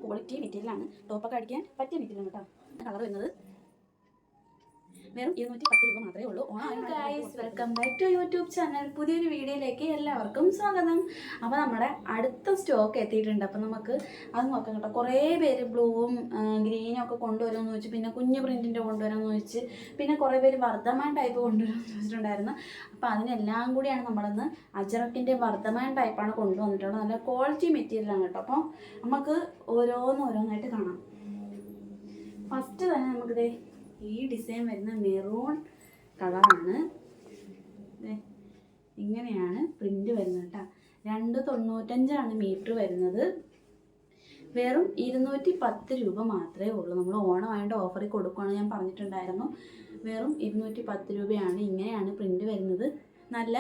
Quality മെറ്റീരിയലാണ്. ടോപ്പൊക്കെ അടിക്കാൻ പറ്റിയ മെറ്റീരിയലാണ് കേട്ടോ. കളർ വരുന്നത് വെറും 210 രൂപ മാത്രമേ ഉള്ളൂ. Guys, welcome back to YouTube channel. പുതിയൊരു വീഡിയോയിലേക്ക് എല്ലാവർക്കും സ്വാഗതം. അപ്പോൾ നമ്മുടെ അടുത്ത സ്റ്റോക്ക് എത്തിയിട്ടുണ്ട്. അപ്പോൾ നമുക്ക് അത് നോക്കാം കേട്ടോ. കുറേ പേര് ബ്ലൂവും ഗ്രീനും ഒക്കെ കൊണ്ടുവരുമെന്ന് ചോദിച്ചു, പിന്നെ കുഞ്ഞു പ്രിൻറ്റിൻ്റെ കൊണ്ടുവരാമെന്ന് ചോദിച്ച്, പിന്നെ കുറേ പേര് വർദ്ധമാൻ ടൈപ്പ് കൊണ്ടുവരാമെന്ന് ചോദിച്ചിട്ടുണ്ടായിരുന്നു. അപ്പോൾ അതിനെല്ലാം കൂടിയാണ് നമ്മളിന്ന് അജറക്കിൻ്റെ വർദ്ധമാൻ ടൈപ്പാണ് കൊണ്ടുവന്നിട്ടുള്ളത്. നല്ല ക്വാളിറ്റി മെറ്റീരിയലാണ് കേട്ടോ. അപ്പോൾ നമുക്ക് ഓരോന്നായിട്ട് കാണാം. ഫസ്റ്റ് തന്നെ നമുക്കിതേ ഈ ഡിസൈൻ വരുന്ന മെറൂൺ കളറാണ്. ഇങ്ങനെയാണ് പ്രിൻ്റ് വരുന്നത് കേട്ടോ. 295 മീറ്റർ വരുന്നത്. വെറും 210 രൂപ മാത്രമേ ഉള്ളൂ. നമ്മൾ ഓണമായിട്ട് ഓഫറിൽ കൊടുക്കുകയാണ് ഞാൻ പറഞ്ഞിട്ടുണ്ടായിരുന്നു. വെറും 210 രൂപയാണ്. ഇങ്ങനെയാണ് പ്രിൻ്റ് വരുന്നത്. നല്ല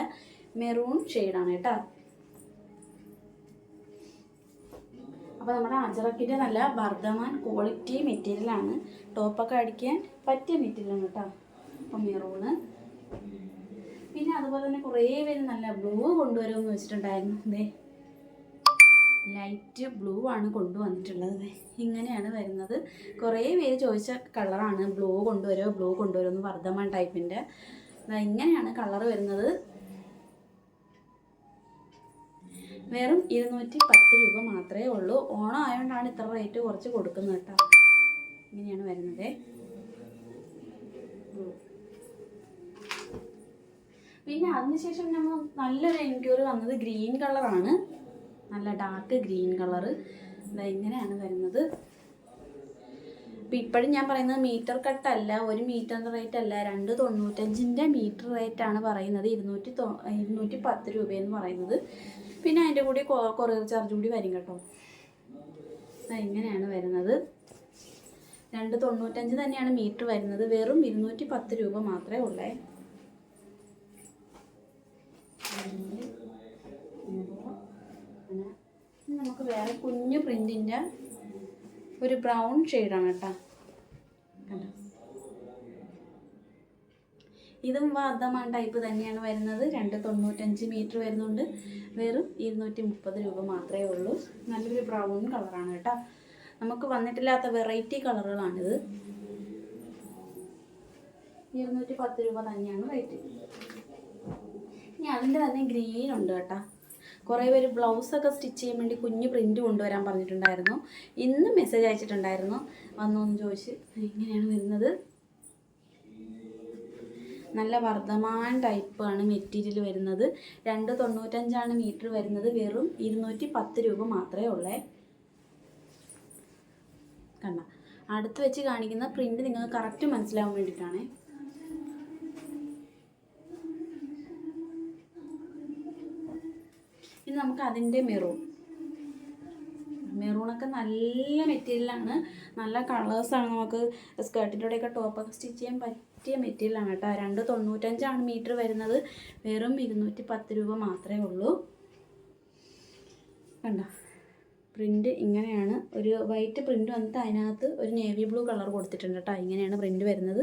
മെറൂൺ ഷെയ്ഡാണ് കേട്ടോ. അപ്പോൾ നമ്മുടെ അജറക്കിൻ്റെ നല്ല വർദ്ധമാൻ ക്വാളിറ്റി മെറ്റീരിയലാണ്. ടോപ്പൊക്കെ അടിക്കാൻ പറ്റിയ മെറ്റീരിയലാണ് കേട്ടോ. അപ്പം മെറൂണ്, പിന്നെ അതുപോലെ തന്നെ കുറേ പേര് നല്ല ബ്ലൂ കൊണ്ടുവരുമെന്ന് വെച്ചിട്ടുണ്ടായിരുന്നു. ഇതേ ലൈറ്റ് ബ്ലൂ ആണ് കൊണ്ടുവന്നിട്ടുള്ളത്. ഇങ്ങനെയാണ് വരുന്നത്. കുറേ പേര് ചോദിച്ച കളറാണ്. ബ്ലൂ കൊണ്ടുവരുമെന്ന് വർദ്ധമാൻ ടൈപ്പിൻ്റെ. ഇങ്ങനെയാണ് കളർ വരുന്നത്. വെറും 210 രൂപ മാത്രമേ ഉള്ളൂ. ഓണം ആയതുകൊണ്ടാണ് ഇത്ര റേറ്റ് കുറച്ച് കൊടുക്കുന്നത് കേട്ടോ. ഇങ്ങനെയാണ് വരുന്നത്. പിന്നെ അതിനുശേഷം നമ്മൾ നല്ലൊരു എൻക്വയറി വന്നത് ഗ്രീൻ കളറാണ്. നല്ല ഡാർക്ക് ഗ്രീൻ കളറ്. ഇങ്ങനെയാണ് വരുന്നത്. അപ്പോൾ ഇപ്പോഴും ഞാൻ പറയുന്നത് മീറ്റർ കട്ടല്ല, 1 മീറ്ററിൻ്റെ റേറ്റ് അല്ല, 295 മീറ്റർ റേറ്റാണ് പറയുന്നത്. 210 രൂപയെന്ന് പറയുന്നത്. പിന്നെ അതിൻ്റെ കൂടി കൊറിയർ ചാർജ് കൂടി വരും കേട്ടോ. ഇങ്ങനെയാണ് വരുന്നത്. 295 തന്നെയാണ് മീറ്റർ വരുന്നത്. വെറും 210 രൂപ മാത്രമേ ഉള്ളേ. നമുക്ക് വേറെ കുഞ്ഞു പ്രിൻറ്റിൻ്റെ ഒരു ബ്രൗൺ ഷെയ്ഡാണ് കേട്ടോ. കണ്ടോ, ഇതും വർദ്ധമാൻ ടൈപ്പ് തന്നെയാണ് വരുന്നത്. 295 മീറ്റർ വരുന്നുണ്ട്. വെറും 230 രൂപ മാത്രമേ ഉള്ളൂ. നല്ലൊരു ബ്രൗൺ കളറാണ് കേട്ടോ. നമുക്ക് വന്നിട്ടില്ലാത്ത വെറൈറ്റി കളറുകളാണിത്. 210 രൂപ തന്നെയാണ് റേറ്റ്. ഇനി അതിൻ്റെ തന്നെ ഗ്രീൻ ഉണ്ട് കേട്ടോ. കുറേ പേര് ബ്ലൗസൊക്കെ സ്റ്റിച്ച് ചെയ്യാൻ വേണ്ടി കുഞ്ഞ് പ്രിൻറ്റ് കൊണ്ടുവരാൻ പറഞ്ഞിട്ടുണ്ടായിരുന്നു. ഇന്ന് മെസ്സേജ് അയച്ചിട്ടുണ്ടായിരുന്നു, വന്നോന്ന് ചോദിച്ച്. ഇങ്ങനെയാണ് വരുന്നത്. നല്ല വർദ്ധമാൻ ടൈപ്പാണ് മെറ്റീരിയൽ വരുന്നത്. 295 മീറ്റർ വരുന്നത്. വെറും 210 രൂപ മാത്രമേ ഉള്ളേ. കണ്ട, അടുത്ത് വെച്ച് കാണിക്കുന്ന പ്രിൻ്റ് നിങ്ങൾക്ക് കറക്റ്റ് മനസ്സിലാവാൻ വേണ്ടിയിട്ടാണ്. ഇനി നമുക്ക് അതിൻ്റെ മെറൂണൊക്കെ നല്ല മെറ്റീരിയലാണ്. നല്ല കളേഴ്സാണ്. നമുക്ക് സ്കേർട്ടിൻ്റെ കൂടെയൊക്കെ ടോപ്പൊക്കെ സ്റ്റിച്ച് ചെയ്യാൻ പറ്റിയ മെറ്റീരിയലാണ് കേട്ടോ. 295 മീറ്റർ വരുന്നത്. വെറും 210 രൂപ മാത്രമേ ഉള്ളൂ. കണ്ടോ, പ്രിൻ്റ് ഇങ്ങനെയാണ്. ഒരു വൈറ്റ് പ്രിൻ്റ് വന്നിട്ട് അതിനകത്ത് ഒരു നേവി ബ്ലൂ കളർ കൊടുത്തിട്ടുണ്ട് കേട്ടോ. ഇങ്ങനെയാണ് പ്രിൻ്റ് വരുന്നത്.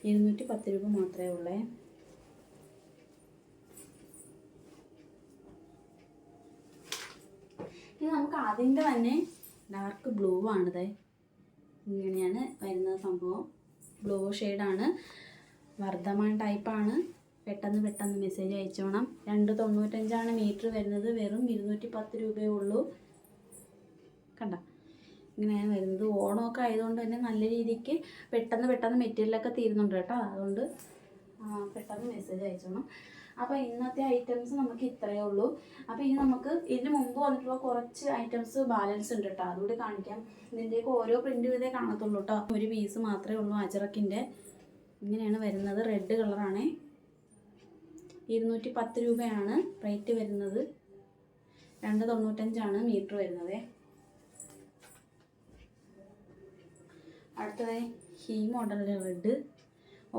210 രൂപ മാത്രമേ ഉള്ളേ. ഇത് നമുക്ക് അതിൻ്റെ തന്നെ ഡാർക്ക് ബ്ലൂ ആണിത്. ഇങ്ങനെയാണ് വരുന്നത് സംഭവം. ബ്ലൂ ഷെയ്ഡാണ്. വർദ്ധമാൻ ടൈപ്പാണ്. പെട്ടെന്ന് മെസ്സേജ് അയച്ചോണം. 295 മീറ്റർ വരുന്നത്. വെറും 210 രൂപയേ ഉള്ളൂ. കണ്ട, ഇങ്ങനെയാണ് വരുന്നത്. ഓണമൊക്കെ ആയതുകൊണ്ട് തന്നെ നല്ല രീതിക്ക് പെട്ടെന്ന് മെറ്റീരിയലൊക്കെ തീരുന്നുണ്ട് കേട്ടോ. അതുകൊണ്ട് പെട്ടെന്ന് മെസ്സേജ് അയച്ചോണം. അപ്പോൾ ഇന്നത്തെ ഐറ്റംസ് നമുക്ക് ഇത്രയേ ഉള്ളൂ. അപ്പോൾ ഇനി നമുക്ക് ഇതിന് മുമ്പ് വന്നിട്ടുള്ള കുറച്ച് ഐറ്റംസ് ബാലൻസ് ഉണ്ട് കേട്ടോ. അതുകൂടി കാണിക്കാം. ഇതിൻ്റെയൊക്കെ ഓരോ പ്രിൻ്റ് ഇതേ കാണത്തുള്ളൂ കേട്ടോ. ഒരു പീസ് മാത്രമേ ഉള്ളൂ അജറക്കിൻ്റെ. ഇങ്ങനെയാണ് വരുന്നത്. റെഡ് കളറാണ്. 210 രൂപയാണ് റേറ്റ് വരുന്നത്. 295 മീറ്റർ വരുന്നത്. അടുത്തതായി ഈ മോഡലിൻ്റെ റെഡ്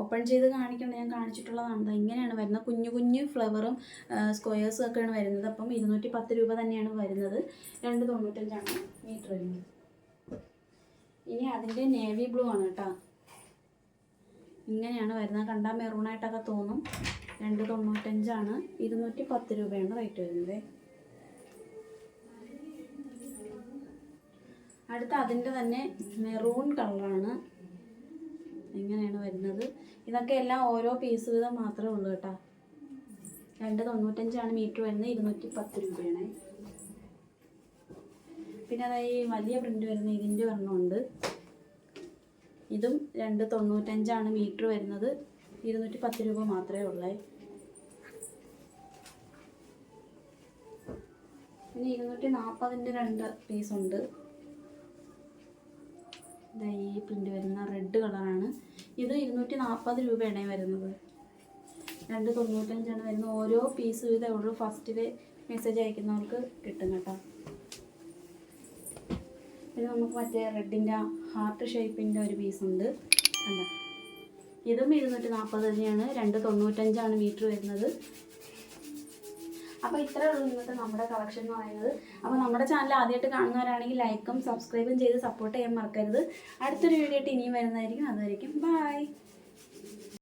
ഓപ്പൺ ചെയ്ത് കാണിക്കേണ്ടത് ഞാൻ കാണിച്ചിട്ടുള്ളതാണ്. ഇങ്ങനെയാണ് വരുന്നത്. കുഞ്ഞു ഫ്ലവറും സ്ക്വയേഴ്സും ഒക്കെയാണ് വരുന്നത്. അപ്പം 210 രൂപ തന്നെയാണ് വരുന്നത്. 295 മീറ്റർ വരുന്നത്. ഇനി അതിൻ്റെ നേവി ബ്ലൂ ആണ് കേട്ടോ. ഇങ്ങനെയാണ് വരുന്നത്. കണ്ടാൽ മെറൂണായിട്ടൊക്കെ തോന്നും. 295 210 രൂപയാണ് റേറ്റ് വരുന്നത്. അടുത്ത അതിൻ്റെ തന്നെ മെറൂൺ കളറാണ്. ഇങ്ങനെയാണ് വരുന്നത്. ഇതൊക്കെ എല്ലാം ഓരോ പീസ് വീതം മാത്രമേ ഉള്ളൂ കേട്ടോ. 295 മീറ്റർ വരുന്നത്, 210 രൂപയാണ്. പിന്നെ അതായത് ഈ വലിയ പ്രിൻ്റ് വരുന്ന ഇതിൻ്റെ ഒരെണ്ണമുണ്ട്. ഇതും 295 മീറ്റർ വരുന്നത്, 210 രൂപ മാത്രമേ ഉള്ളൂ. പിന്നെ 240 2 പീസുണ്ട്. ഈ പ്രിൻ്റ് വരുന്ന റെഡ് കളറാണ്. ഇത് 240 രൂപയാണ് വരുന്നത്. 295 വരുന്നത്. ഓരോ പീസ് ഇതേ ഉള്ളൂ. ഫസ്റ്റിൽ മെസ്സേജ് അയക്കുന്നവർക്ക് കിട്ടും കേട്ടോ. പിന്നെ നമുക്ക് മറ്റേ റെഡിൻ്റെ ഹാർട്ട് ഷേപ്പിൻ്റെ ഒരു പീസുണ്ട്. അല്ല, ഇതും 240 തന്നെയാണ്. 295 മീറ്റർ വരുന്നത്. അപ്പോൾ ഇത്രയേ ഉള്ളൂ ഇന്നത്തെ നമ്മുടെ കളക്ഷൻ എന്ന് പറയുന്നത്. അപ്പോൾ നമ്മുടെ ചാനൽ ആദ്യമായിട്ട് കാണുന്നവരാണെങ്കിൽ ലൈക്കും സബ്സ്ക്രൈബും ചെയ്ത് സപ്പോർട്ട് ചെയ്യാൻ മറക്കരുത്. അടുത്തൊരു വീഡിയോ ആയിട്ട് ഇനിയും വരുന്നതായിരിക്കും. അതുവരെയും ബൈ.